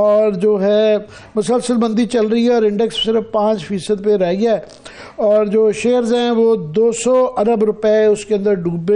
اور جو ہے مسلسل مندی چل رہی ہے اور انڈیکس صرف 5% پہ رہ گیا ہے اور جو شیئرز ہیں وہ 200 ارب روپے اس کے اندر ڈوب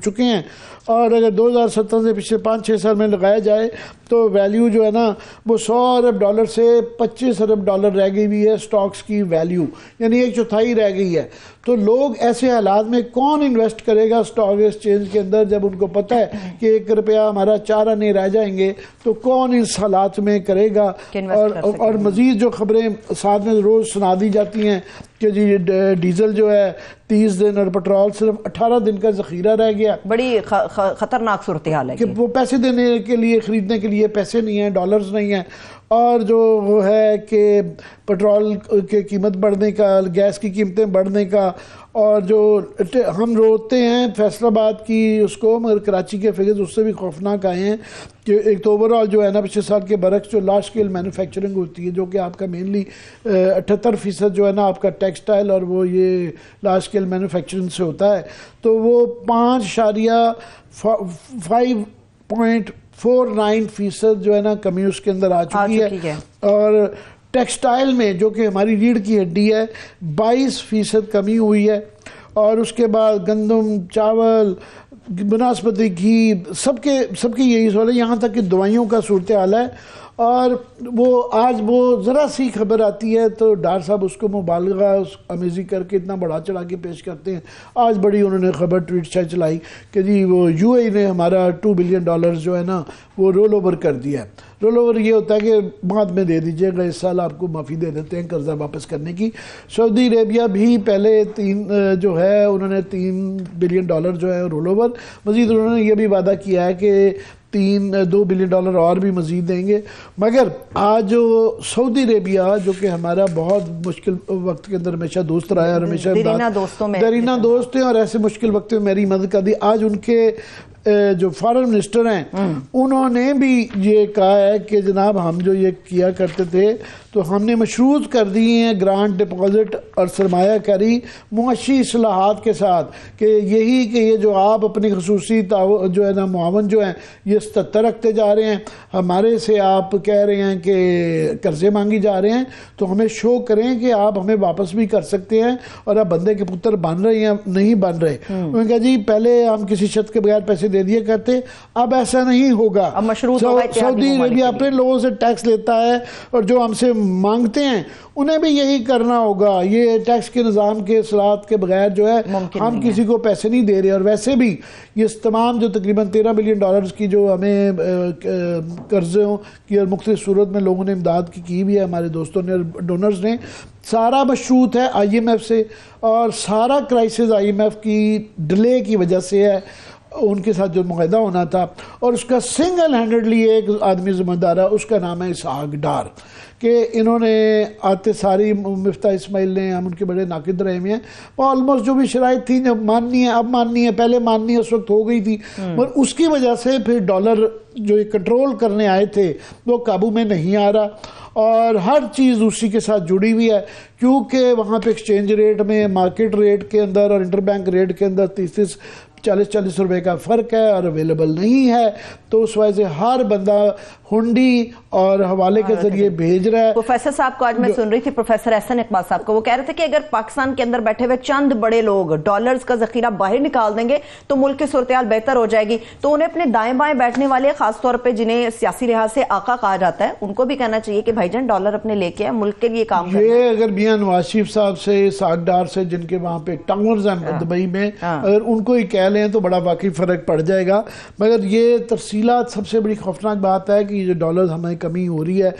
چکے ہیں اور اگر 2017 سے پچھلے 5-6 سال میں لگایا جائے تو ویلیو جو ہے نا وہ 100 ارب ڈالر سے 25 ارب ڈالر رہ گئی ہوئی ہے سٹاکس کی ویلیو، یعنی 1/4 رہ گئی ہے. تو لوگ ایسے حالات میں کون انویسٹ کرے گا سٹاک ایکسچینج کے اندر جب ان کو پتہ ہے کہ 1 روپیہ ہمارا 4 آنے رہ جائیں گے، تو کون اس حالات میں کرے گا؟ اور مزید جو خبریں ساتھ میں روز سنا دی جاتی ہیں کہ جی ڈیزل جو ہے 30 دن اور پیٹرول صرف 18 دن کا ذخیرہ رہ گیا. بڑی خطرناک صورتحال ہے کہ وہ پیسے دینے کے لیے خریدنے کے لیے پیسے نہیں ہیں، ڈالرز نہیں ہیں. اور جو وہ ہے کہ پیٹرول کی قیمت بڑھنے کا، گیس کی قیمتیں بڑھنے کا، اور جو ہم روتے ہیں فیصل آباد کی اس کو، مگر کراچی کے فگرز اس سے بھی خوفناک آئے ہیں کہ ایک تو اوور آل جو ہے نا پچھلے سال کے برعکس جو لارج اسکیل مینوفیکچرنگ ہوتی ہے جو کہ آپ کا مینلی 78% جو ہے نا آپ کا ٹیکسٹائل اور وہ یہ لارج اسکیل مینوفیکچرنگ سے ہوتا ہے، تو وہ 5.49% جو ہے نا کمی اس کے اندر آ چکی ہے. اور ٹیکسٹائل میں جو کہ ہماری ریڑھ کی ہڈی ہے 22% کمی ہوئی ہے. اور اس کے بعد گندم، چاول، بناسپتی گھی، سب کے یہی سوال ہے، یہاں تک کہ دوائیوں کا صورتحال ہے. اور آج وہ ذرا سی خبر آتی ہے تو ڈار صاحب اس کو مبالغہ امیزی کر کے اتنا بڑا چڑھا کے پیش کرتے ہیں. آج بڑی انہوں نے خبر ٹویٹ سے چلائی کہ جی وہ یو اے نے ہمارا $2 بلین جو ہے نا وہ رول اوور کر دیا ہے. رول اوور یہ ہوتا ہے کہ بعد میں دے دیجئے گا، اس سال آپ کو معافی دے دیتے ہیں قرضہ واپس کرنے کی. سعودی عربیہ بھی پہلے جو ہے انہوں نے $3 بلین جو ہے رول اوور. مزید انہوں نے یہ بھی وعدہ کیا ہے کہ $2 بلین اور بھی مزید دیں گے. مگر آج جو سعودی عربیہ جو کہ ہمارا بہت مشکل وقت کے اندر ہمیشہ دوست رہا ہے اور ہمیشہ دیرینہ دوست ہیں اور ایسے مشکل وقت میں میری مدد کر دی. آج ان کے جو فارن منسٹر ہیں انہوں نے بھی یہ کہا ہے کہ جناب ہم جو یہ کیا کرتے تھے تو ہم نے مشروط کر دی ہیں گرانٹ ڈپازٹ اور سرمایہ کاری معاشی اصلاحات کے ساتھ، کہ یہ جو آپ اپنی خصوصی جو ہے نا معاون جو ہیں یہ 77 رکھتے جا رہے ہیں، ہمارے سے آپ کہہ رہے ہیں کہ قرضے مانگی جا رہے ہیں، تو ہمیں شو کریں کہ آپ ہمیں واپس بھی کر سکتے ہیں اور آپ بندے کے پتر بن رہے ہیں نہیں بن رہے. انہوں نے کہا جی پہلے ہم کسی شرط کے بغیر پیسے دے دیا کرتے، اب ایسا نہیں ہوگا. سعودی عربیہ اپنے لوگوں سے ٹیکس لیتا ہے اور جو ہم سے مانگتے ہیں انہیں بھی یہی کرنا ہوگا. یہ ٹیکس کے نظام کے اصلاحات کے بغیر جو ہے ہم کسی کو پیسے نہیں دے رہے. اور ویسے بھی یہ تمام جو تقریباً $13 بلین کی جو ہمیں قرضوں کی اور مختلف صورت میں لوگوں نے امداد کی بھی ہے ہمارے دوستوں نے اور ڈونرز نے، سارا مشروط ہے IMF سے، اور سارا کرائسس IMF کی ڈیلے کی وجہ سے ہے. ان کے ساتھ جو معاہدہ ہونا تھا اور اس کا سنگل ہینڈڈلی ایک آدمی ذمہ دار ہے، اس کا نام ہے اسحاق ڈار، کہ انہوں نے آتے ساری مفتاح اسماعیل نے، ہم ان کے بڑے ناقد رہے ہیں، وہ آلموسٹ جو بھی شرائط تھی جب ماننی ہے اب ماننی ہے، پہلے ماننی ہے اس وقت ہو گئی تھی، اور اس کی وجہ سے پھر ڈالر جو کنٹرول کرنے آئے تھے وہ قابو میں نہیں آ رہا. اور ہر چیز اسی کے ساتھ جڑی ہوئی ہے کیونکہ وہاں پہ ایکسچینج ریٹ میں، مارکیٹ ریٹ کے اندر اور انٹر بینک ریٹ کے اندر 30-40 روپے کا فرق ہے اور اویلیبل نہیں ہے. تو اس وجہ سے ہر بندہ ہنڈی اور حوالے کے ذریعے بھیج رہا ہے. پروفیسر صاحب کو آج میں سن رہی تھی، پروفیسر احسن اقبال صاحب کو، وہ کہہ رہے تھے کہ اگر پاکستان کے اندر بیٹھے ہوئے چند بڑے لوگ ڈالرز کا ذخیرہ باہر نکال دیں گے تو ملک کی صورتحال بہتر ہو جائے گی. تو انہیں اپنے دائیں بائیں بیٹھنے والے، خاص طور پہ جنہیں سیاسی لحاظ سے آقا کہا جاتا ہے، ان کو بھی کہنا چاہیے کہ بھائی جان ڈالر اپنے لے کے ملک کے لیے کام کریں. یہ اگر میاں نواز شریف صاحب سے، اسحاق ڈار سے، جن کے وہاں پہ ٹاورز ہیں دبئی میں، اگر ان کو ہی کہہ لیں تو بڑا واقعی فرق پڑ جائے گا. مگر یہ تفصیلات سب سے بڑی خوفناک بات ہے کہ یہ جو ڈالر ہمیں کمی ہو رہی ہے،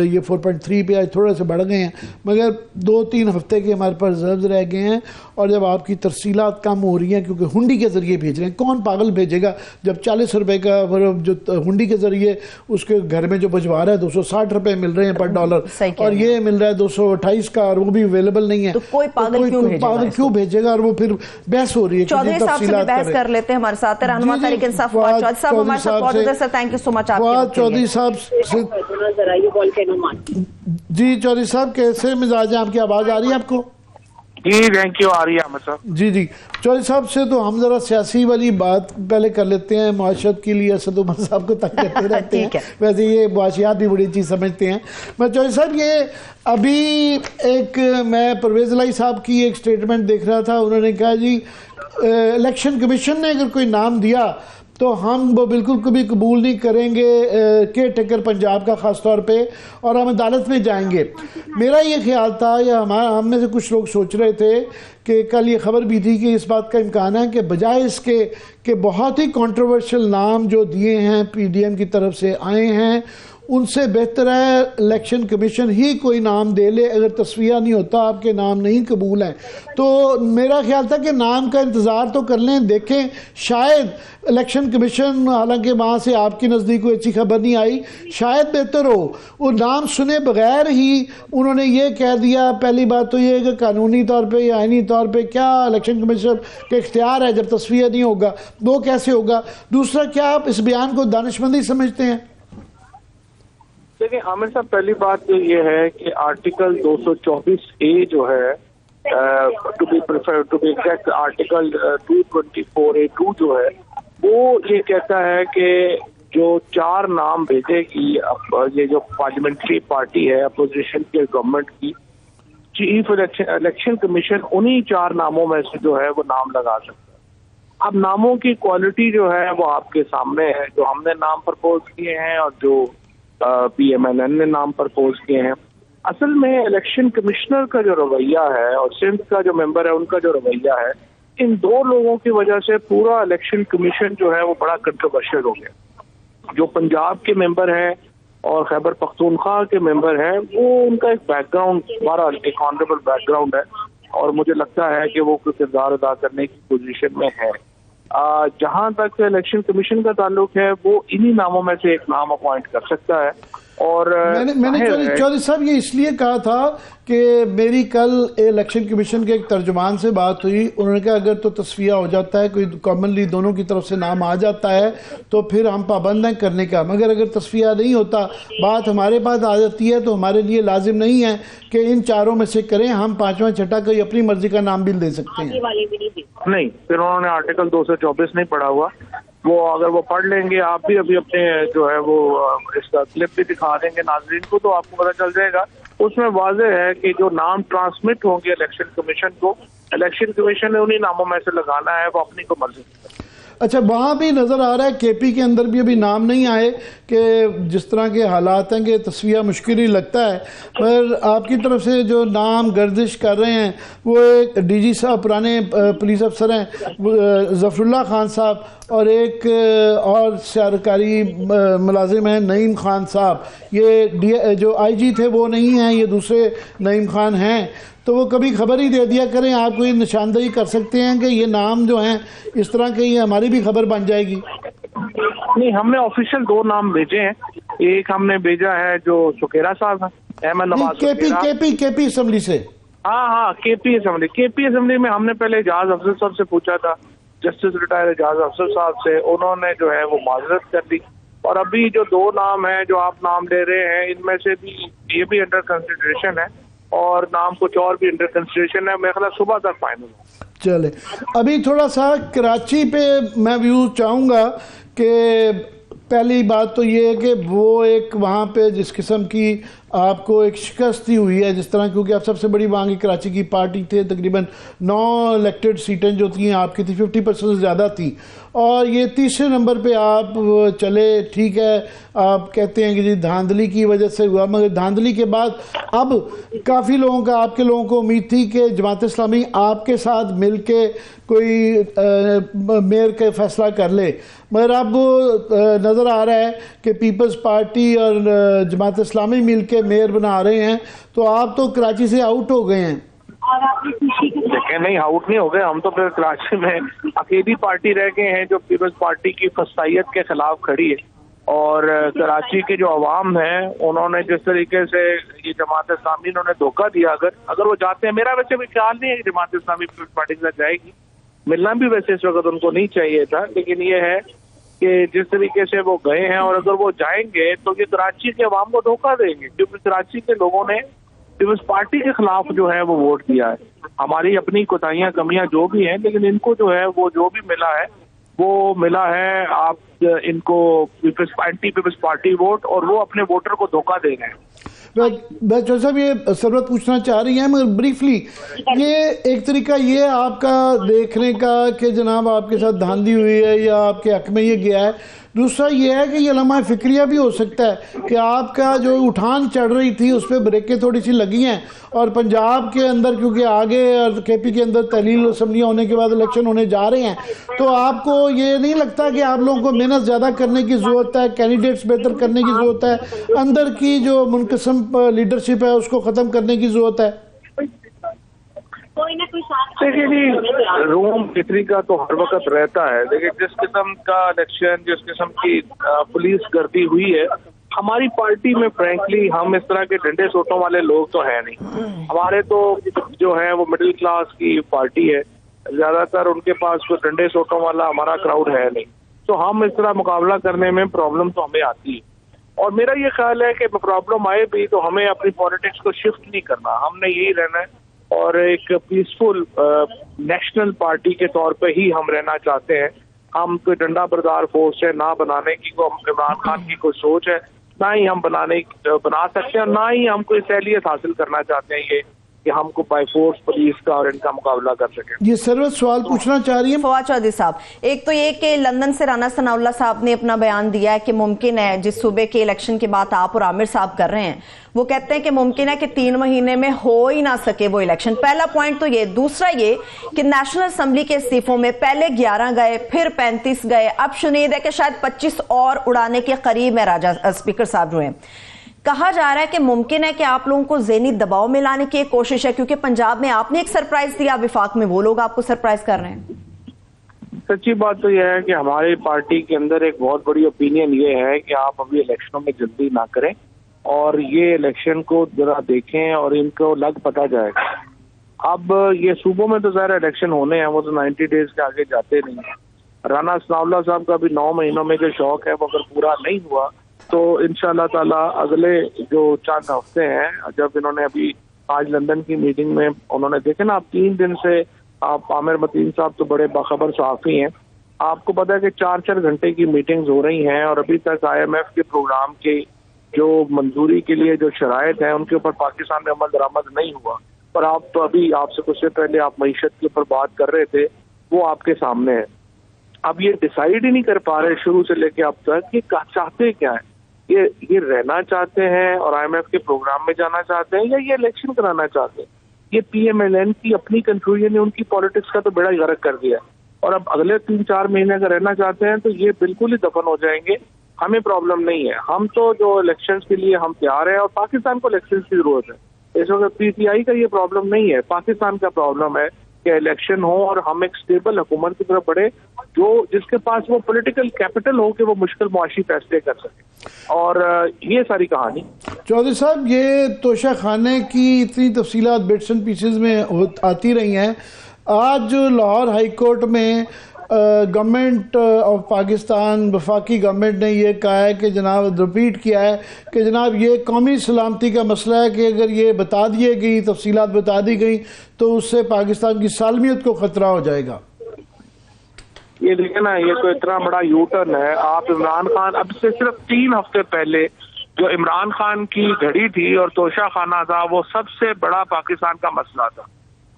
یہ 4.3 پہ آج تھوڑے سے بڑھ گئے ہیں، مگر 2-3 ہفتے کے ہمارے پاس ریزروز رہ گئے ہیں. اور جب آپ کی ترسیلات کم ہو رہی ہیں کیونکہ ہنڈی کے ذریعے بھیج رہے ہیں، کون پاگل بھیجے گا جب 40 روپے کا جو ہنڈی کے ذریعے اس کے گھر میں جو بھجوا رہا ہے 260 روپے مل رہے ہیں پر ڈالر، اور یہ مل رہا ہے 228 کا اور وہ بھی اویلیبل نہیں ہے. تو کوئی پاگل کیوں بھیجے گا؟ اور وہ پھر بحث ہو رہی ہے. چودھری صاحب سے بھی بحث کر لیتے ہیں، ہمارے ساتھ رہنما تحریک انصاف فواد چودھری صاحب ہمارے ساتھ موجود ہیں. سر تھینک یو سو مچ. آپ چودھری صاحب جی چودھری صاحب کیسے مزاج ہیں آپ کی؟ آواز آ رہی ہے آپ کو؟ جی تھینک یو. آ رہی ہے احمد صاحب. جی جی چودھری صاحب سے تو ہم ذرا سیاسی والی بات پہلے کر لیتے ہیں. معاشرت کے لیے اسد عمر صاحب کو تنگ کرتے رہتے ہیں, ویسے یہ معاشیات بھی بڑی چیز سمجھتے ہیں. میں چودھری صاحب یہ ابھی ایک میں پرویز الہی صاحب کی ایک سٹیٹمنٹ دیکھ رہا تھا, انہوں نے کہا جی الیکشن کمیشن نے اگر کوئی نام دیا تو ہم وہ بالکل کبھی قبول نہیں کریں گے کیئر ٹیکر پنجاب کا خاص طور پہ, اور ہم عدالت میں جائیں گے. میرا یہ خیال تھا یا ہم میں سے کچھ لوگ سوچ رہے تھے کہ کل یہ خبر بھی تھی کہ اس بات کا امکان ہے کہ بجائے اس کے کہ بہت ہی کنٹروورشل نام جو دیے ہیں پی ڈی ایم کی طرف سے آئے ہیں, ان سے بہتر ہے الیکشن کمیشن ہی کوئی نام دے لے اگر تصفیہ نہیں ہوتا, آپ کے نام نہیں قبول ہیں. تو میرا خیال تھا کہ نام کا انتظار تو کر لیں, دیکھیں شاید الیکشن کمیشن, حالانکہ وہاں سے آپ کے نزدیک کوئی اچھی خبر نہیں آئی, شاید بہتر ہو وہ نام سنے بغیر ہی انہوں نے یہ کہہ دیا. پہلی بات تو یہ ہے کہ قانونی طور پہ یا آئینی طور پہ کیا الیکشن کمیشن کا اختیار ہے جب تصفیہ نہیں ہوگا, وہ کیسے ہوگا. دوسرا, کیا آپ اس بیان کو دانشمندی سمجھتے ہیں؟ دیکھیں عامر صاحب, پہلی بات تو یہ ہے کہ آرٹیکل 224A جو ہے to be exact article 224A2 جو ہے وہ یہ کہتا ہے کہ جو 4 نام بھیجے گی یہ جو پارلیمنٹری پارٹی ہے اپوزیشن کے گورنمنٹ کی, چیف الیکشن کمیشن انہی 4 ناموں میں سے جو ہے وہ نام لگا سکتا ہے. اب ناموں کی کوالٹی جو ہے وہ آپ کے سامنے ہے, جو ہم نے نام پرپوز کیے ہیں اور جو پی ایم ایل این نے نام پرپوز کیے ہیں. اصل میں الیکشن کمشنر کا جو رویہ ہے اور سندھ کا جو ممبر ہے ان کا جو رویہ ہے, ان 2 لوگوں کی وجہ سے پورا الیکشن کمیشن جو ہے وہ بڑا کنٹروورشل ہو گیا. جو پنجاب کے ممبر ہیں اور خیبر پختونخوا کے ممبر ہیں وہ ان کا ایک بیک گراؤنڈ, ہمارا ایک آنریبل بیک گراؤنڈ ہے, اور مجھے لگتا ہے کہ وہ کوئی کردار ادا کرنے کی پوزیشن میں ہے. جہاں تک الیکشن کمیشن کا تعلق ہے وہ انہی ناموں میں سے ایک نام اپوائنٹ کر سکتا ہے. اور میں نے چودھری صاحب یہ اس لیے کہا تھا کہ میری کل الیکشن کمیشن کے ایک ترجمان سے بات ہوئی, انہوں نے کہا اگر تو تصفیہ ہو جاتا ہے, کوئی کامنلی دونوں کی طرف سے نام آ جاتا ہے تو پھر ہم پابند ہیں کرنے کا, مگر اگر تصفیہ نہیں ہوتا بات ہمارے پاس آ جاتی ہے تو ہمارے لیے لازم نہیں ہے کہ ان 4 میں سے کریں, ہم 5واں 6واں کوئی اپنی مرضی کا نام بھی دے سکتے ہیں. نہیں, پھر انہوں نے آرٹیکل 224 نہیں پڑھا ہوا, وہ اگر وہ پڑھ لیں گے, آپ بھی ابھی اپنے جو ہے وہ اس کا کلپ بھی دکھا دیں گے ناظرین کو تو آپ کو پتہ چل جائے گا. اس میں واضح ہے کہ جو نام ٹرانسمٹ ہوں گے الیکشن کمیشن کو, الیکشن کمیشن نے انہی ناموں میں سے لگانا ہے, وہ اپنی کو مرضی. اچھا, وہاں بھی نظر آ رہا ہے کے پی کے اندر بھی ابھی نام نہیں آئے کہ جس طرح کے حالات ہیں کہ تصفیہ مشکل ہی لگتا ہے, پر آپ کی طرف سے جو نام گردش کر رہے ہیں وہ ایک ڈی جی صاحب پرانے پولیس افسر ہیں ظفر اللہ خان صاحب, اور ایک اور سرکاری ملازم ہیں نعیم خان صاحب. یہ جو آئی جی تھے وہ نہیں ہیں, یہ دوسرے نعیم خان ہیں. تو وہ کبھی خبر ہی دے دیا کریں, آپ کو یہ نشاندہی کر سکتے ہیں کہ یہ نام جو ہیں اس طرح کے یہ ہماری بھی خبر بن جائے گی. نہیں, ہم نے آفیشیل 2 نام بھیجے ہیں. ایک ہم نے بھیجا ہے جو سکیرا صاحب ہیں, احمد نواز کے پی اسمبلی سے. ہاں کے پی اسمبلی میں ہم نے پہلے اعجاز افضل صاحب سے پوچھا تھا, جسٹس ریٹائر اعجاز افضل صاحب سے, انہوں نے جو ہے وہ معذرت کر دی. اور ابھی جو 2 نام ہیں جو آپ نام لے رہے ہیں ان میں سے بھی یہ بھی انڈر کنسیڈریشن ہے اور نام کچھ اور بھی انڈر کنسیڈریشن ہے. میرے خیال صبح تک فائنل ہو. چلے, ابھی تھوڑا سا کراچی پہ میں ویو چاہوں گا کہ پہلی بات تو یہ ہے کہ وہ ایک وہاں پہ جس قسم کی آپ کو ایک شکست ہی ہوئی ہے, جس طرح کیونکہ آپ سب سے بڑی وہاں کی کراچی کی پارٹی تھے, تقریباً 9 الیکٹڈ سیٹیں جو تھیں آپ کی تھی 50% سے زیادہ تھی, اور یہ 3رے نمبر پہ آپ چلے. ٹھیک ہے, آپ کہتے ہیں کہ جی دھاندلی کی وجہ سے ہوا, مگر دھاندلی کے بعد اب کافی لوگوں کا, آپ کے لوگوں کو امید تھی کہ جماعت اسلامی آپ کے ساتھ مل کے کوئی میئر کا فیصلہ کر لے, مگر اب نظر آ رہا ہے کہ پیپلز پارٹی اور جماعت اسلامی مل کے میئر بنا رہے ہیں, تو آپ تو کراچی سے آؤٹ ہو گئے ہیں. دیکھیں, نہیں آؤٹ نہیں ہو گئے ہم, تو پھر کراچی میں اکیلی پارٹی رہ گئے ہیں جو پیپلز پارٹی کی فسطائیت کے خلاف کھڑی ہے. اور کراچی کے جو عوام ہیں انہوں نے جس طریقے سے یہ جماعت اسلامی انہوں نے دھوکہ دیا, اگر وہ جاتے ہیں, میرا ویسے بھی خیال نہیں ہے کہ جماعت اسلامی پیپلز پارٹی کے ساتھ جائے گی, ملنا بھی ویسے اس وقت ان کو نہیں چاہیے تھا, لیکن یہ ہے کہ جس طریقے سے وہ گئے ہیں اور اگر وہ جائیں گے تو یہ کراچی کے عوام کو دھوکہ دیں گے, کیونکہ کراچی کے لوگوں نے پیپلز پارٹی کے خلاف جو ہے وہ ووٹ دیا ہے. ہماری اپنی کوتاہیاں کمیاں جو بھی ہیں, لیکن ان کو جو ہے وہ جو بھی ملا ہے وہ ملا ہے آپ ان کو اینٹی پیپلز پارٹی ووٹ, اور وہ اپنے ووٹر کو دھوکہ دے گئے. چودھری صاحب یہ سرورت پوچھنا چاہ رہی ہیں مگر بریفلی, یہ ایک طریقہ یہ آپ کا دیکھنے کا کہ جناب آپ کے ساتھ دھاندلی ہوئی ہے یا آپ کے حق میں یہ گیا ہے. دوسرا یہ ہے کہ یہ لمحہ فکریہ بھی ہو سکتا ہے کہ آپ کا جو اٹھان چڑھ رہی تھی اس پہ بریکیں تھوڑی سی لگی ہیں, اور پنجاب کے اندر کیونکہ آگے اور کے پی کے اندر تحلیل اسمبلیاں ہونے کے بعد الیکشن ہونے جا رہے ہیں, تو آپ کو یہ نہیں لگتا کہ آپ لوگوں کو محنت زیادہ کرنے کی ضرورت ہے, کینڈیڈیٹس بہتر کرنے کی ضرورت ہے, اندر کی جو منقسم لیڈرشپ ہے اس کو ختم کرنے کی ضرورت ہے؟ دیکھیے جی, روم فکری کا تو ہر وقت رہتا ہے. دیکھیے جس قسم کا الیکشن, جس قسم کی پولیس گردی ہوئی ہے ہماری پارٹی میں, فرینکلی ہم اس طرح کے ڈنڈے سوٹوں والے لوگ تو ہیں نہیں. ہمارے تو جو ہے وہ مڈل کلاس کی پارٹی ہے, زیادہ تر ان کے پاس کوئی ڈنڈے سوٹوں والا ہمارا کراؤڈ ہے نہیں. تو ہم اس طرح مقابلہ کرنے میں پرابلم تو ہمیں آتی ہے, اور میرا یہ خیال ہے کہ پرابلم آئے بھی تو ہمیں اپنی پالیٹکس کو شفٹ نہیں کرنا, ہم نے یہی رہنا ہے, اور ایک پیسفل نیشنل پارٹی کے طور پہ ہی ہم رہنا چاہتے ہیں. ہم کوئی ڈنڈا بردار فورس ہے نہ بنانے کی عمران خان کی کوئی سوچ ہے, نہ ہی ہم بنا سکتے ہیں, نہ ہی ہم کوئی سہلیت حاصل کرنا چاہتے ہیں یہ کہ ہم کو بائی فورس پولیس کا اور ان کا مقابلہ کر سکیں. یہ سروت سوال پوچھنا چاہ رہی ہے فواد چودھری صاحب. ایک تو یہ کہ لندن سے رانا ثناء اللہ صاحب نے اپنا بیان دیا ہے کہ ممکن ہے جس صوبے کے الیکشن کی بات آپ اور عامر صاحب کر رہے ہیں, وہ کہتے ہیں کہ ممکن ہے کہ 3 مہینے میں ہو ہی نہ سکے وہ الیکشن. پہلا پوائنٹ تو یہ. دوسرا یہ کہ نیشنل اسمبلی کے استعفوں میں پہلے 11 گئے, پھر 35 گئے, اب شنید ہے کہ شاید 25 اور اڑانے کے قریب ہے راجہ اسپیکر صاحب جو ہیں. کہا جا رہا ہے کہ ممکن ہے کہ آپ لوگوں کو ذہنی دباؤ میں لانے کی ایک کوشش ہے, کیونکہ پنجاب میں آپ نے ایک سرپرائز دیا, وفاق میں وہ لوگ آپ کو سرپرائز کر رہے ہیں. سچی بات تو یہ ہے کہ ہماری پارٹی کے اندر ایک بہت بڑی اوپینین یہ ہے کہ آپ ابھی الیکشنوں میں جلدی نہ کریں, اور یہ الیکشن کو ذرا دیکھیں اور ان کو لگ پتا جائے گا. اب یہ صوبوں میں تو ظاہر الیکشن ہونے ہیں, وہ تو 90 ڈیز کے آگے جاتے نہیں ہیں. رانا ثناء اللہ صاحب کا بھی 9 مہینوں میں جو شوق ہے وہ اگر پورا نہیں ہوا تو انشاءاللہ تعالی اگلے جو چند ہفتے ہیں, جب انہوں نے ابھی آج لندن کی میٹنگ میں انہوں نے دیکھے نا, آپ 3 دن سے آپ عامر متین صاحب تو بڑے باخبر صحافی ہیں, آپ کو پتا ہے کہ 4 گھنٹے کی میٹنگز ہو رہی ہیں, اور ابھی تک IMF کے پروگرام کی جو منظوری کے لیے جو شرائط ہیں ان کے اوپر پاکستان میں عمل درآمد نہیں ہوا. اور آپ تو ابھی آپ سے کچھ سے پہلے آپ معیشت کے اوپر بات کر رہے تھے, وہ آپ کے سامنے ہے. اب یہ ڈیسائیڈ ہی نہیں کر پا رہے شروع سے لے کے اب تک کہ چاہتے کیا ہے. یہ رہنا چاہتے ہیں اور IMF کے پروگرام میں جانا چاہتے ہیں, یا یہ الیکشن کرانا چاہتے ہیں. یہ PMLN کی اپنی کنفیوژن نے ان کی پالیٹکس کا تو بیڑا غرق کر دیا ہے, اور اب اگلے 3-4 مہینے اگر رہنا چاہتے ہیں تو یہ بالکل ہی دفن ہو جائیں گے. ہمیں پرابلم نہیں ہے, ہم تو جو الیکشنز کے لیے ہم تیار ہیں, اور پاکستان کو الیکشنز کی ضرورت ہے. اس وقت PTI کا یہ پرابلم نہیں ہے, پاکستان کا پرابلم ہے کہ الیکشن ہو اور ہم ایک سٹیبل حکومت کی طرف بڑھے جو جس کے پاس وہ پولیٹیکل کیپٹل ہو کہ وہ مشکل معاشی فیصلے کر سکے. اور یہ ساری کہانی. چودھری صاحب, یہ توشہ خانے کی اتنی تفصیلات بٹس اینڈ پیسز میں آتی رہی ہیں. آج لاہور ہائی کورٹ میں گورنمنٹ آف پاکستان, وفاقی گورنمنٹ نے یہ کہا ہے کہ جناب ریپیٹ کیا ہے کہ جناب یہ قومی سلامتی کا مسئلہ ہے کہ اگر یہ بتا دیے گئی, تفصیلات بتا دی گئی تو اس سے پاکستان کی سالمیت کو خطرہ ہو جائے گا. یہ دیکھیں نا, یہ تو اتنا بڑا یو ٹرن ہے. آپ عمران خان, اب سے صرف 3 ہفتے پہلے جو عمران خان کی گھڑی تھی اور توشہ خانہ تھا وہ سب سے بڑا پاکستان کا مسئلہ تھا.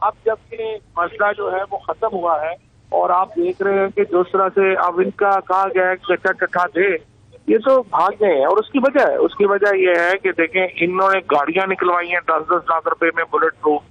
اب جب یہ مسئلہ جو ہے وہ ختم ہوا ہے اور آپ دیکھ رہے ہیں کہ جس طرح سے اب ان کا کہا گیا ہے کہ چٹا دے, یہ تو بھاگ گئے ہیں. اور اس کی وجہ یہ ہے کہ دیکھیں انہوں نے گاڑیاں نکلوائی ہیں 10-10 لاکھ روپے میں بلٹ پروف,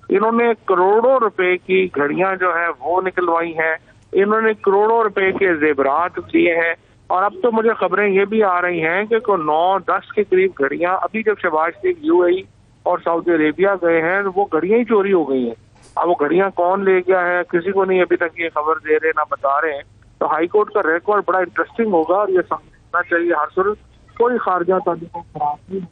انہوں نے کروڑوں روپے کی گھڑیاں جو ہے وہ نکلوائی ہیں, انہوں نے کروڑوں روپے کے زیورات دیے ہیں. اور اب تو مجھے خبریں یہ بھی آ رہی ہیں کہ 9-10 کے قریب گھڑیاں ابھی جب شہباز شریف UAE اور سعودی عربیہ گئے ہیں وہ گھڑیاں ہی چوری ہو گئی ہیں. اب وہ گھڑیاں کون لے گیا ہے کسی کو نہیں ابھی تک یہ خبر دے رہے نہ بتا رہے ہیں. تو ہائی کورٹ کا ریکارڈ بڑا انٹرسٹنگ ہوگا اور یہ سمجھنا چاہیے ہر صورت کوئی خارجہ تعلقوں خراب نہیں,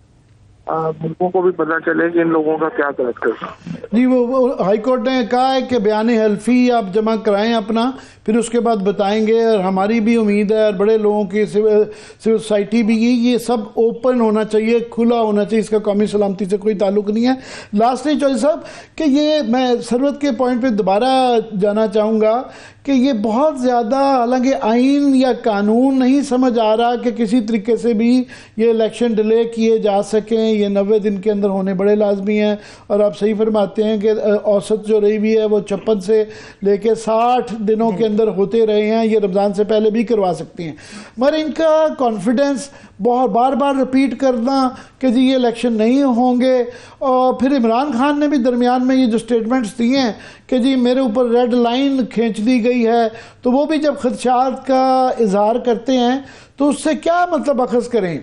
ملکوں کو بھی پتہ چلے کہ ان لوگوں کا کیا کریکٹر ہے. جی وہ ہائی کورٹ نے کہا ہے کہ بیان حلفی آپ جمع کرائیں اپنا, پھر اس کے بعد بتائیں گے, اور ہماری بھی امید ہے اور بڑے لوگوں کی سول سوسائٹی بھی, یہ سب اوپن ہونا چاہیے, کھلا ہونا چاہیے, اس کا قومی سلامتی سے کوئی تعلق نہیں ہے. لاسٹلی چوہدری صاحب کہ یہ میں ثروت کے پوائنٹ پہ دوبارہ جانا چاہوں گا کہ یہ بہت زیادہ حالانکہ آئین یا قانون نہیں سمجھ آ رہا کہ کسی طریقے سے بھی یہ الیکشن ڈیلے کیے جا سکیں, یہ 90 دن کے اندر ہونے بڑے لازمی ہیں, اور آپ صحیح فرماتے ہیں کہ اوسط جو رہی بھی ہے وہ 56 سے لے کے 60 دنوں کے اندر ہوتے رہے ہیں, یہ رمضان سے پہلے بھی کروا سکتے ہیں, مگر ان کا کانفیڈنس بہت بار بار رپیٹ کرنا کہ جی یہ الیکشن نہیں ہوں گے, اور پھر عمران خان نے بھی درمیان میں یہ جو سٹیٹمنٹس دیے ہیں کہ جی میرے اوپر ریڈ لائن کھینچ دی گئی ہے, تو وہ بھی جب خدشات کا اظہار کرتے ہیں تو اس سے کیا مطلب اخذ کریں؟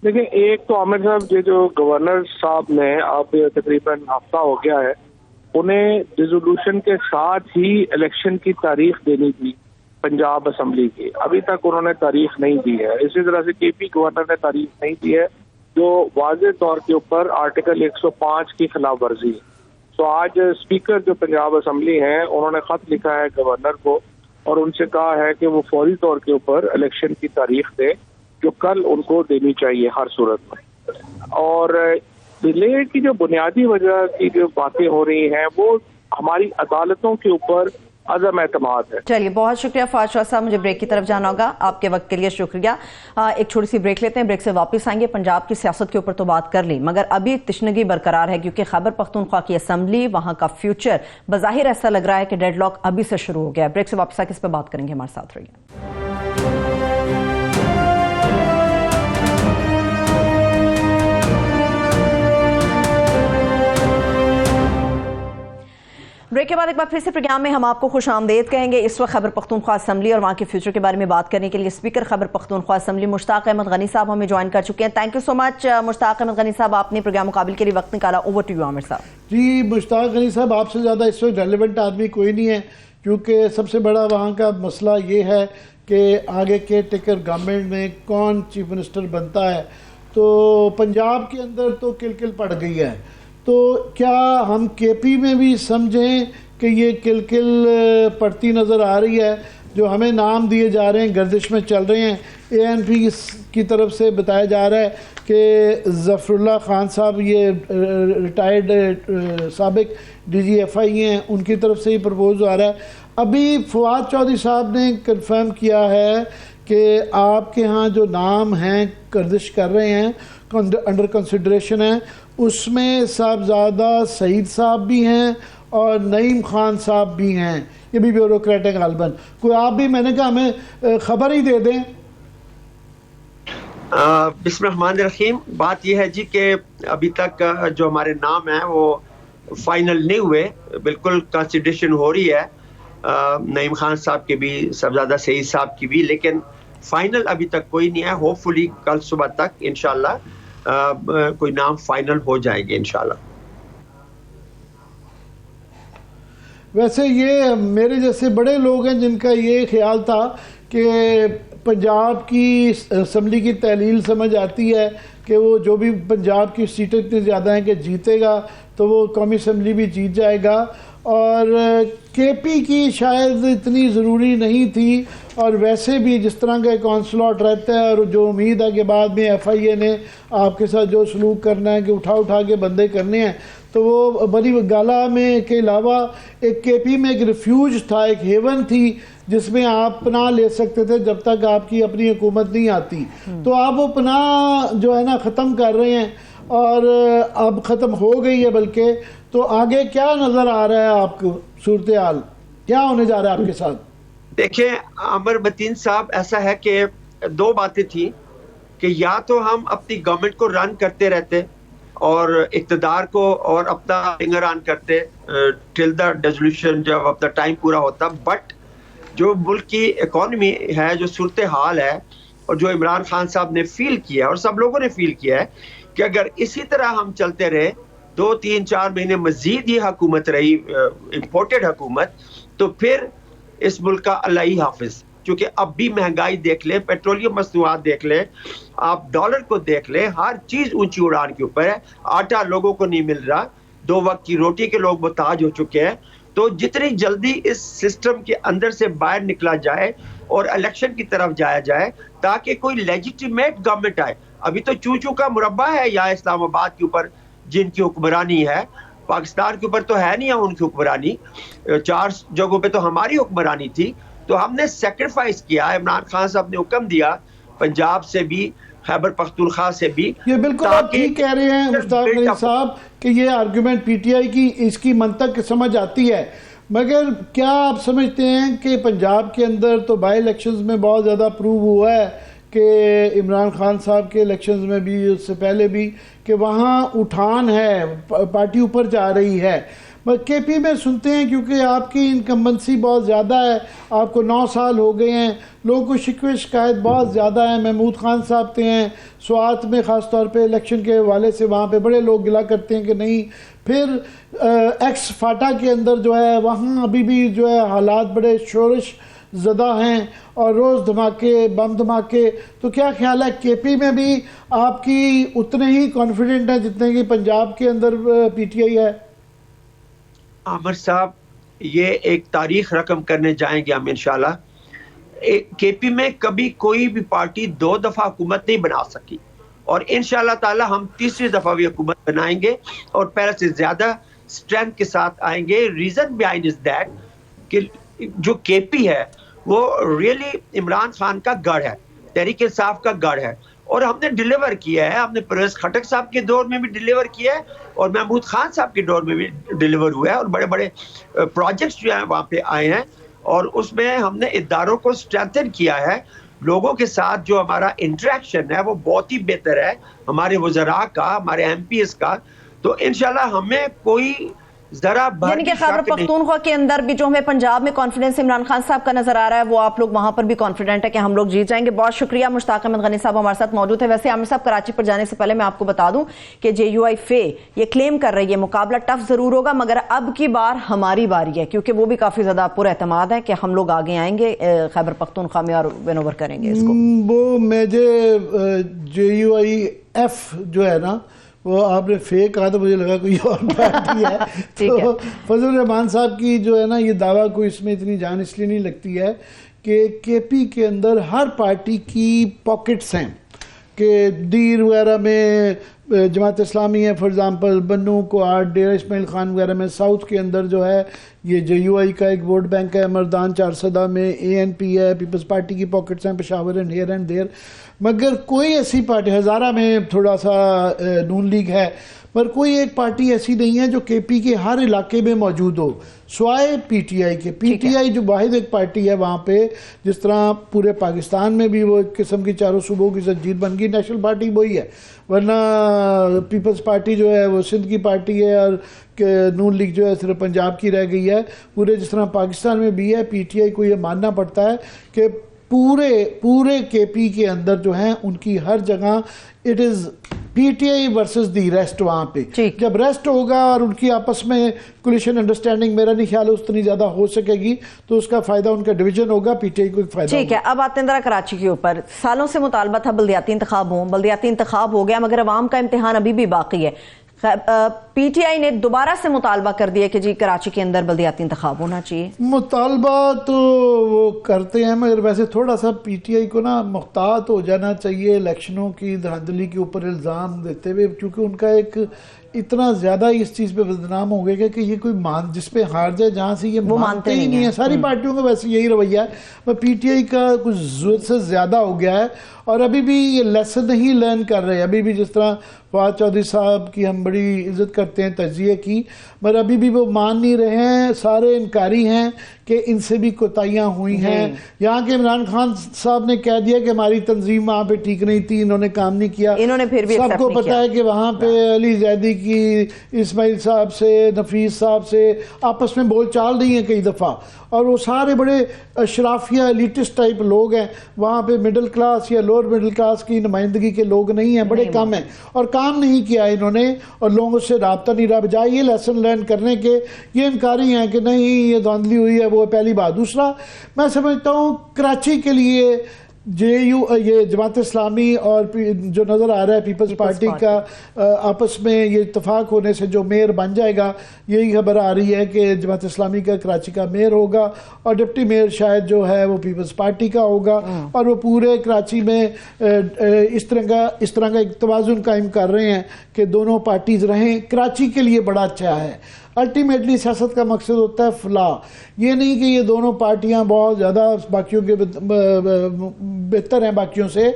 دیکھیں, ایک تو عامر صاحب یہ جو گورنر صاحب نے اب تقریباً ہفتہ ہو گیا ہے, انہیں ریزولوشن کے ساتھ ہی الیکشن کی تاریخ دینی تھی پنجاب اسمبلی کی, ابھی تک انہوں نے تاریخ نہیں دی ہے. اسی طرح سے کے پی گورنر نے تاریخ نہیں دی ہے, جو واضح طور کے اوپر آرٹیکل 105 کی خلاف ورزی ہے. تو آج اسپیکر جو پنجاب اسمبلی ہیں انہوں نے خط لکھا ہے گورنر کو اور ان سے کہا ہے کہ وہ فوری طور کے اوپر الیکشن کی تاریخ دے, جو کل ان کو دینی چاہیے ہر صورت میں. اور ڈیلے کی جو بنیادی وجہ کی جو باتیں ہو رہی ہیں وہ ہماری عدالتوں کے اوپر عدم اعتماد ہے. چلیے بہت شکریہ فواد شاہ صاحب, مجھے بریک کی طرف جانا ہوگا, آپ کے وقت کے لیے شکریہ. ایک چھوٹی سی بریک لیتے ہیں, بریک سے واپس آئیں گے. پنجاب کی سیاست کے اوپر تو بات کر لی, مگر ابھی تشنگی برقرار ہے کیونکہ خیبر پختونخوا کی اسمبلی, وہاں کا فیوچر بظاہر ایسا لگ رہا ہے کہ ڈیڈ لاک ابھی سے شروع ہو گیا ہے. بریک سے واپس آ کے اس پہ بات کریں گے, ہمارے ساتھ رہیے. بریک کے بعد ایک بار پھر سے پروگرام میں ہم آپ کو خوش آمدید کہیں گے. اس وقت خیبر پختونخوا اسمبلی اور وہاں کے فیوچر کے بارے میں بات کرنے کے لیے اسپیکر خیبر پختونخوا اسمبلی مشتاق احمد غنی صاحب ہمیں جوائن کر چکے ہیں. تھینک یو سو مچ مشتاق احمد غنی صاحب, آپ نے پروگرام مقابل کے لیے وقت نکالا. اوور ٹو یو عامر صاحب. جی مشتاق غنی صاحب, آپ سے زیادہ اس وقت ریلیونٹ آدمی کوئی نہیں ہے, کیونکہ سب سے بڑا وہاں کا مسئلہ یہ ہے کہ آگے کے ٹیکر گورنمنٹ میں کون چیف منسٹر بنتا ہے. تو پنجاب کے اندر تو کل پڑ گئی ہے, تو کیا ہم کے پی میں بھی سمجھیں کہ یہ کل پڑتی نظر آ رہی ہے؟ جو ہمیں نام دیے جا رہے ہیں گردش میں چل رہے ہیں, اے این پی کی طرف سے بتایا جا رہا ہے کہ ظفر اللہ خان صاحب, یہ ریٹائرڈ سابق ڈی جی ایف آئی ہیں, ان کی طرف سے یہ پرپوز آ رہا ہے. ابھی فواد چودھری صاحب نے کنفرم کیا ہے کہ آپ کے ہاں جو نام ہیں گردش کر رہے ہیں, انڈر کنسیڈریشن ہیں, اس میں صاحبزادہ سعید صاحب بھی ہیں اور نعیم خان صاحب بھی ہیں, یہ بھی بیوروکریٹ غالباً. کوئی آپ بھی, میں نے کہا ہمیں خبر ہی دے دیں. بسم اللہ الرحمن الرحیم. بات یہ ہے جی کہ ابھی تک جو ہمارے نام ہیں وہ فائنل نہیں ہوئے, بالکل کنسیڈریشن ہو رہی ہے نعیم خان صاحب کے بھی, صاحبزادہ سعید صاحب کی بھی, لیکن فائنل ابھی تک کوئی نہیں ہے. ہوپ فلی کل صبح تک انشاءاللہ کوئی نام فائنل ہو جائے گے انشاءاللہ. ویسے یہ میرے جیسے بڑے لوگ ہیں جن کا یہ خیال تھا کہ پنجاب کی اسمبلی کی تحلیل سمجھ آتی ہے کہ وہ جو بھی پنجاب کی سیٹیں اتنی زیادہ ہیں کہ جیتے گا تو وہ قومی اسمبلی بھی جیت جائے گا, اور کے پی کی شاید اتنی ضروری نہیں تھی. اور ویسے بھی جس طرح کا کونسلوٹ رہتا ہے, اور جو امید ہے کہ بعد میں ایف آئی اے نے آپ کے ساتھ جو سلوک کرنا ہے کہ اٹھا کے بندے کرنے ہیں, تو وہ بڑی گالا میں کے علاوہ ایک کے پی میں ایک ریفیوج تھا, ایک ہیون تھی جس میں آپ پناہ لے سکتے تھے جب تک آپ کی اپنی حکومت نہیں آتی. تو آپ وہ پناہ جو ہے نا ختم کر رہے ہیں, اور اب ختم ہو گئی ہے بلکہ. تو آگے کیا نظر آ رہا ہے آپ کو صورتحال, کیا ہونے جا رہا ہے آپ کے ساتھ؟ دیکھیں عامر متین صاحب, ایسا ہے کہ دو باتیں تھیں کہ یا تو ہم اپنی گورنمنٹ کو رن کرتے رہتے اور اقتدار کو اور اپنا فنگر آن کرتے ٹل دا ڈیزولوشن, جب اپنا ٹائم پورا ہوتا. بٹ جو ملک کی اکانومی ہے, جو صورتحال ہے, اور جو عمران خان صاحب نے فیل کیا اور سب لوگوں نے فیل کیا ہے کہ اگر اسی طرح ہم چلتے رہے 2-3-4 مہینے مزید یہ حکومت رہی امپورٹڈ حکومت, تو پھر اس ملک کا اللہ ہی حافظ. کیونکہ اب بھی مہنگائی دیکھ لیں, پیٹرولیم مصنوعات دیکھ لیں, آپ ڈالر کو دیکھ لیں, ہر چیز اونچی اڑان کے اوپر ہے. آٹا لوگوں کو نہیں مل رہا, 2 وقت کی روٹی کے لوگ محتاج ہو چکے ہیں. تو جتنی جلدی اس سسٹم کے اندر سے باہر نکلا جائے اور الیکشن کی طرف جایا جائے تاکہ کوئی لیجیٹیمیٹ گورنمنٹ آئے. ابھی تو چو کا مربع ہے یا اسلام آباد کے اوپر جن کی حکمرانی ہے, پاکستان کے اوپر تو ہے نہیں ان کی حکمرانی. 4 جگہوں پہ تو ہماری حکمرانی تھی. تو ہم نے سیکریفائس کیا. عمران خان صاحب نے حکم دیا پنجاب سے بھی, خیبر پختونخوا سے بھی. یہ بالکل آپ ٹھیک کہہ رہے ہیں مشتاق نعیم صاحب کہ یہ آرگومنٹ پی ٹی آئی کی اس کی منطق سمجھ آتی ہے, مگر کیا آپ سمجھتے ہیں کہ پنجاب کے اندر تو بائی الیکشنز میں بہت زیادہ پروو ہوا ہے کہ عمران خان صاحب کے الیکشنز میں بھی, اس سے پہلے بھی, کہ وہاں اٹھان ہے, پارٹی اوپر جا رہی ہے. کے پی میں سنتے ہیں کیونکہ آپ کی انکمبنسی بہت زیادہ ہے, آپ کو 9 سال ہو گئے ہیں, لوگوں کو شکوے شکایت بہت زیادہ ہے. محمود خان صاحب تھے ہیں سوات میں, خاص طور پہ الیکشن کے حوالے سے وہاں پہ بڑے لوگ گلا کرتے ہیں کہ نہیں. پھر ایکس فاٹا کے اندر جو ہے وہاں ابھی بھی جو ہے حالات بڑے شورش زدہ ہیں اور روز دھماکے, بم دھماکے. تو کیا خیال ہے کے پی میں بھی آپ کی اتنے ہی کانفیڈنٹ ہیں جتنے کہ پنجاب کے اندر پی ٹی آئی ہے؟ عامر صاحب, یہ ایک تاریخ رقم کرنے جائیں گے ہم انشاءاللہ. کے پی میں کبھی کوئی بھی پارٹی 2 دفعہ حکومت نہیں بنا سکی, اور انشاءاللہ تعالی ہم 3ری دفعہ بھی حکومت بنائیں گے اور پہلے سے زیادہ اسٹرینتھ کے ساتھ آئیں گے. ریزن بیہائنڈ از دیٹ کہ جو کے پی ہے وہ ریئلی عمران خان کا گڑھ ہے, تحریک انصاف کا گڑھ ہے, اور ہم نے ڈیلیور کیا ہے. ہم نے پرویز خٹک صاحب کے دور میں بھی ڈیلیور کیا ہے اور محمود خان صاحب کے دور میں بھی ڈیلیور ہوا ہے, اور بڑے بڑے پروجیکٹس جو ہیں وہاں پہ آئے ہیں, اور اس میں ہم نے اداروں کو اسٹرینتھن کیا ہے. لوگوں کے ساتھ جو ہمارا انٹریکشن ہے وہ بہت ہی بہتر ہے, ہمارے وزراء کا, ہمارے ایم پی ایس کا. تو انشاءاللہ ہمیں کوئی ذرا یعنی کہ خیبر پختونخوا کے اندر بھی جو ہمیں پنجاب میں کانفیڈنس عمران خان صاحب کا نظر آ رہا ہے وہ آپ لوگ وہاں پر بھی کانفیڈنٹ ہے کہ ہم لوگ جیت جائیں گے. بہت شکریہ. مشتاق احمد غنی صاحب ہمارے ساتھ موجود ہے. ویسے عامر صاحب کراچی پر جانے سے پہلے میں آپ کو بتا دوں کہ جے یو آئی فے یہ کلیم کر رہی ہے مقابلہ ٹف ضرور ہوگا مگر اب کی بار ہماری باری ہے, کیونکہ وہ بھی کافی زیادہ پر اعتماد ہے کہ ہم لوگ آگے آئیں گے خیبر پختونخوا میں اور ون اوور کریں گے اس کو. وہ major J U I F جو ہے نا, وہ آپ نے فیک کہا تو مجھے لگا کوئی اور پارٹی ہے. تو فضل الرحمان صاحب کی جو ہے نا یہ دعویٰ کو اس میں اتنی جان اس لیے نہیں لگتی ہے کہ کے پی کے اندر ہر پارٹی کی پاکٹس ہیں, کہ دیر وغیرہ میں جماعت اسلامی ہے فار ایگزامپل, بنو کوآٹ, ڈیرہ اسماعیل خان وغیرہ میں. ساؤتھ کے اندر جو ہے یہ جے یو آئی کا ایک ووٹ بینک ہے, مردان چارسدہ میں اے این پی ہے, پیپلز پارٹی کی پاکٹس ہیں Peshawar and here and there. مگر کوئی ایسی پارٹی, ہزارہ میں تھوڑا سا نون لیگ ہے, پر کوئی ایک پارٹی ایسی نہیں ہے جو کے پی کے ہر علاقے میں موجود ہو سوائے پی ٹی آئی کے. پی ٹی آئی جو واحد ایک پارٹی ہے وہاں پہ, جس طرح پورے پاکستان میں بھی وہ ایک قسم کی چاروں صوبوں کی زنجیر بن گئی, نیشنل پارٹی وہی ہے, ورنہ پیپلز پارٹی جو ہے وہ سندھ کی پارٹی ہے اور نون لیگ جو ہے صرف پنجاب کی رہ گئی ہے. پورے جس طرح پاکستان میں بھی ہے, پی ٹی آئی کو یہ ماننا پڑتا ہے کہ پورے کے پی کے اندر جو ہیں ان کی ہر جگہ it is P T I versus the rest. وہاں پہ جب ریسٹ ہوگا اور ان کی آپس میں کولیشن انڈرسٹینڈنگ میرا نہیں خیال اتنی زیادہ ہو سکے گی, تو اس کا فائدہ ان کا ڈویژن ہوگا, پی ٹی آئی کو فائدہ. ٹھیک ہے, اب آتے ہیں ذرا کراچی کے اوپر. سالوں سے مطالبہ تھا بلدیاتی انتخاب ہوں, بلدیاتی انتخاب ہو گیا مگر عوام کا امتحان ابھی بھی باقی ہے. پی ٹی آئی نے دوبارہ سے مطالبہ کر دیا کہ جی کراچی کے اندر بلدیاتی انتخاب ہونا چاہیے. مطالبہ تو وہ کرتے ہیں مگر ویسے تھوڑا سا پی ٹی آئی کو نا محتاط ہو جانا چاہیے الیکشنوں کی دھاندلی کے اوپر الزام دیتے ہوئے, کیونکہ ان کا ایک اتنا زیادہ اس چیز پہ بدنام ہو گیا کہ یہ کوئی جس پہ ہار جائے جہاں سے یہ مانتے ہی نہیں ہے. ساری پارٹیوں کا ویسے یہی رویہ ہے, پی ٹی آئی کا کچھ ضرورت سے زیادہ ہو گیا ہے اور ابھی بھی یہ لیسن نہیں لرن کر رہے. ابھی بھی جس طرح فواد چودھری صاحب کی ہم بڑی عزت کرتے ہیں تجزیے کی, مگر ابھی بھی وہ مان نہیں رہے ہیں, سارے انکاری ہیں کہ ان سے بھی کوتاہیاں ہوئی ہیں. یہاں کے عمران خان صاحب نے کہہ دیا کہ ہماری تنظیم وہاں پہ ٹھیک نہیں تھی, انہوں نے کام نہیں کیا. انہوں نے پھر بھی سب کو پتا ہے کہ وہاں پہ علی زیدی کی اسماعیل صاحب سے, نفیس صاحب سے آپس میں بول چال رہی ہیں کئی دفعہ, اور وہ سارے بڑے اشرافیہ ایلیٹسٹ ٹائپ لوگ ہیں. وہاں پہ مڈل کلاس یا لوور مڈل کلاس کی نمائندگی کے لوگ نہیں ہیں, بڑے کم ہیں, اور کام نہیں کیا انہوں نے, اور لوگوں سے رابطہ نہیں رہا. بجائے یہ لیسن لرن کرنے کے یہ انکاری ہیں کہ نہیں یہ دھاندلی ہوئی ہے, وہ پہلی بات. دوسرا میں سمجھتا ہوں کراچی کے لیے یہ جماعت اسلامی اور جو نظر آ رہا ہے پیپلز پارٹی کا آپس میں یہ اتفاق ہونے سے جو میئر بن جائے گا، یہی خبر آ رہی ہے کہ جماعت اسلامی کا کراچی کا میئر ہوگا اور ڈپٹی میئر شاید جو ہے وہ پیپلز پارٹی کا ہوگا، اور وہ پورے کراچی میں اس طرح کا ایک توازن قائم کر رہے ہیں کہ دونوں پارٹیز رہیں. کراچی کے لیے بڑا اچھا ہے. الٹیمیٹلی سیاست کا مقصد ہوتا ہے فلاح، یہ نہیں کہ یہ دونوں پارٹیاں بہت زیادہ باقیوں کے بہتر ہیں باقیوں سے،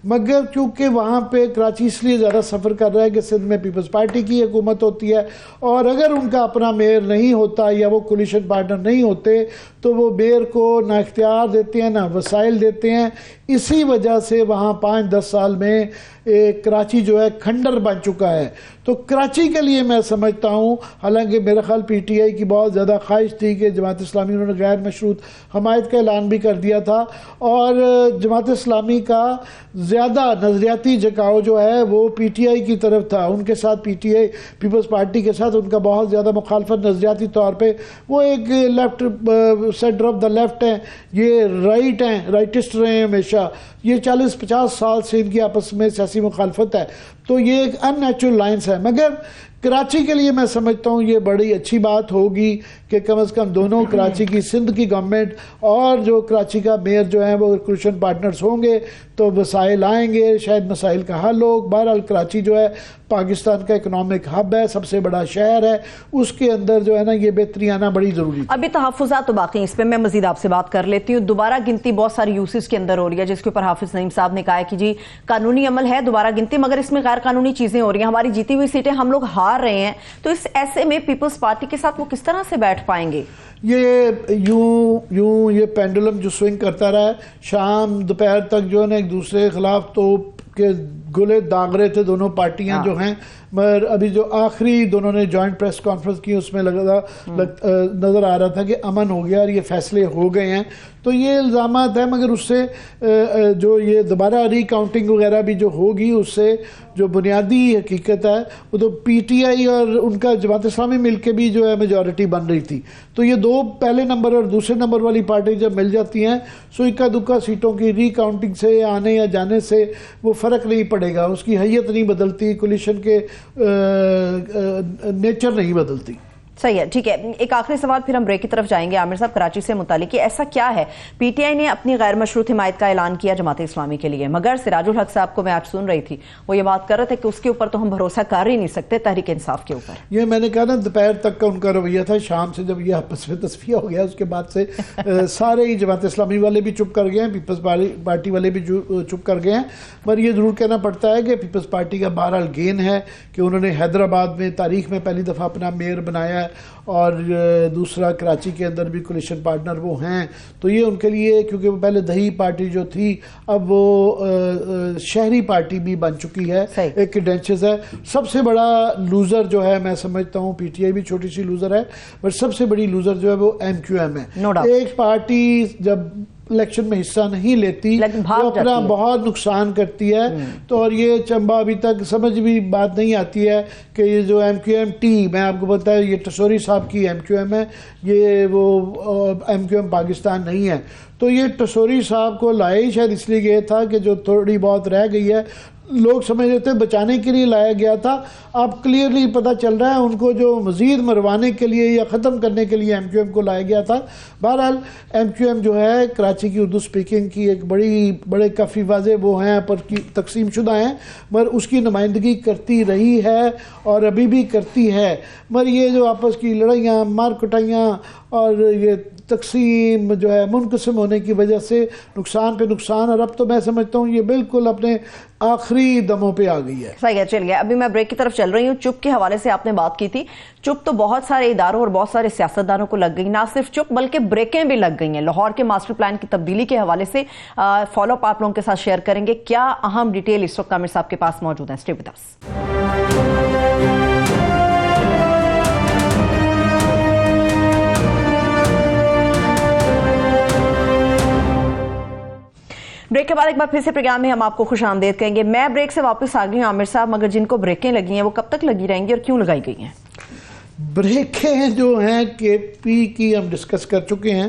مگر کیونکہ وہاں پہ کراچی اس لیے زیادہ سفر کر رہا ہے کہ سندھ میں پیپلز پارٹی کی حکومت ہوتی ہے، اور اگر ان کا اپنا میئر نہیں ہوتا یا وہ کولیشن پارٹنر نہیں ہوتے تو وہ میئر کو نہ اختیار دیتے ہیں نہ وسائل دیتے ہیں. اسی وجہ سے وہاں 5-10 سال میں کراچی جو ہے کھنڈر بن چکا ہے. تو کراچی کے لیے میں سمجھتا ہوں، حالانکہ میرا خیال پی ٹی آئی کی بہت زیادہ خواہش تھی کہ جماعت اسلامی انہوں نے غیر مشروط حمایت کا اعلان بھی کر دیا تھا، اور جماعت اسلامی کا زیادہ نظریاتی جھکاؤ جو ہے وہ پی ٹی آئی کی طرف تھا. ان کے ساتھ P T I Peoples Party کے ساتھ ان کا بہت زیادہ مخالفت نظریاتی طور پہ، وہ ایک left centre of the left ہیں، یہ رائٹ ہیں، رائٹسٹ رہے ہیں ہمیشہ. یہ 40-50 سال سے ان کی آپس میں سیاسی مخالفت ہے، تو یہ ایک ان نیچرل لائنس ہے. مگر کراچی کے لیے میں سمجھتا ہوں یہ بڑی اچھی بات ہوگی کہ کم از کم دونوں کراچی کی سندھ کی گورنمنٹ اور جو کراچی کا میئر جو ہیں وہ کولیشن پارٹنرز ہوں گے تو وسائل آئیں گے، شاید مسائل کا حل ہو. بہرحال کراچی جو ہے پاکستان کا اکنامک ہب ہے، سب سے بڑا شہر ہے، اس کے اندر جو ہے نا یہ بہتری آنا بڑی ضروری ہے. ابھی تحفظات تو باقی ہیں، اس پہ میں مزید آپ سے بات کر لیتی ہوں. دوبارہ گنتی بہت ساری یوسز کے اندر ہو رہی ہے، جس کے اوپر حافظ نعیم صاحب نے کہا ہے کہ جی قانونی عمل ہے دوبارہ گنتی، مگر اس میں غیر قانونی چیزیں ہو رہی ہیں، ہماری جیتی ہوئی سیٹیں ہم لوگ ہار رہے ہیں. تو اس ایسے میں پیپلز پارٹی کے ساتھ وہ کس طرح سے بیٹھ پائیں گے؟ یہ یوں یہ پینڈولم جو سوئنگ کرتا رہا ہے، شام دوپہر تک جو ہے نا ایک دوسرے کے خلاف توپ کے گلے داغ رہے تھے دونوں پارٹیاں جو ہیں. مگر ابھی جو آخری دونوں نے جوائنٹ پریس کانفرنس کی اس میں نظر آ رہا تھا کہ امن ہو گیا اور یہ فیصلے ہو گئے ہیں. تو یہ الزامات ہیں، مگر اس سے جو یہ دوبارہ ری کاؤنٹنگ وغیرہ بھی جو ہوگی اس سے جو بنیادی حقیقت ہے وہ تو پی ٹی آئی اور ان کا جماعت اسلامی مل کے بھی جو ہے میجورٹی بن رہی تھی. تو یہ دو پہلے نمبر اور دوسرے نمبر والی پارٹی جب مل جاتی ہیں سو اکا دکا سیٹوں کی ری کاؤنٹنگ سے آنے یا جانے سے وہ فرق نہیں پڑے گا، اس کی حیت نہیں بدلتی، کولیشن کے نیچر نہیں بدلتی. صحیح ہے، ٹھیک ہے. ایک آخری سوال پھر ہم بریک کی طرف جائیں گے. عامر صاحب کراچی سے متعلق ایسا کیا ہے، پی ٹی آئی نے اپنی غیر مشروط حمایت کا اعلان کیا جماعت اسلامی کے لیے، مگر سراج الحق صاحب کو میں آج سن رہی تھی وہ یہ بات کر رہے تھے کہ اس کے اوپر تو ہم بھروسہ کر ہی نہیں سکتے تحریک انصاف کے اوپر. یہ میں نے کہا نا دوپہر تک کا ان کا رویہ تھا، شام سے جب یہ آپس میں تصفیہ ہو گیا اس کے بعد سے سارے ہی جماعت اسلامی والے بھی چپ کر گئے ہیں، پیپلز پارٹی والے بھی چپ کر گئے ہیں. پر یہ ضرور کہنا پڑتا ہے کہ پیپلز پارٹی کا بہرحال گین ہے کہ انہوں نے حیدرآباد میں تاریخ میں پہلی دفعہ اپنا میئر بنایا ہے، اور دوسرا کراچی کے اندر بھی کولیشن پارٹنر وہ ہیں. تو یہ ان کے لیے، کیونکہ وہ پہلے دہی پارٹی جو تھی اب وہ شہری پارٹی بھی بن چکی ہے، ایک کریڈینشلز ہے. سب سے بڑا لوزر جو ہے میں سمجھتا ہوں، پی ٹی آئی بھی چھوٹی سی لوزر ہے، پر سب سے بڑی لوزر جو ہے وہ ایم کیو ایم ہے. ایک پارٹی جب الیکشن میں حصہ نہیں لیتی وہ اپنا بہت نقصان کرتی ہے. تو اور یہ چمبا ابھی تک سمجھ بھی بات نہیں آتی ہے کہ یہ جو ایم کیو ایم ٹی، میں آپ کو بتایا یہ ٹسوری صاحب کی ایم کیو ایم ہے، یہ وہ ایم کیو ایم پاکستان نہیں ہے. تو یہ ٹسوری صاحب کو لائے ہی شاید اس لیے یہ تھا کہ جو تھوڑی بہت رہ گئی ہے لوگ سمجھ رہے تھے بچانے کے لیے لایا گیا تھا. اب کلیئرلی پتہ چل رہا ہے ان کو جو مزید مروانے کے لیے یا ختم کرنے کے لیے ایم کیو ایم کو لایا گیا تھا. بہرحال ایم کیو ایم جو ہے کراچی کی اردو سپیکنگ کی ایک بڑے کافی واضح وہ ہیں پر تقسیم شدہ ہیں، مگر اس کی نمائندگی کرتی رہی ہے اور ابھی بھی کرتی ہے. مگر یہ جو آپس کی لڑائیاں، مار کٹائیاں اور یہ تقسیم جو ہے منقسم ہونے کی وجہ سے نقصان پہ نقصان، اور اب تو میں سمجھتا ہوں یہ بالکل اپنے آخری دموں پہ آ گئی ہے. صحیح ہے، چلیے ابھی میں بریک کی طرف چل رہی ہوں. چپ کے حوالے سے آپ نے بات کی تھی، چپ تو بہت سارے اداروں اور بہت سارے سیاستدانوں کو لگ گئی، نہ صرف چپ بلکہ بریکیں بھی لگ گئی ہیں. لاہور کے ماسٹر پلان کی تبدیلی کے حوالے سے فالو اپ آپ لوگوں کے ساتھ شیئر کریں گے. کیا اہم ڈیٹیل اس وقت عامر صاحب کے پاس موجود ہیں؟ Stay with us. بریک کے بعد ایک بار پھر سے پروگرام میں ہم آپ کو خوش آمدید کہیں گے. میں بریک سے واپس آ گئی ہوں عامر صاحب، مگر جن کو بریکیں لگی ہیں وہ کب تک لگی رہیں گی اور کیوں لگائی گئی ہیں؟ بریکیں جو ہیں کے پی کی ہم ڈسکس کر چکے ہیں.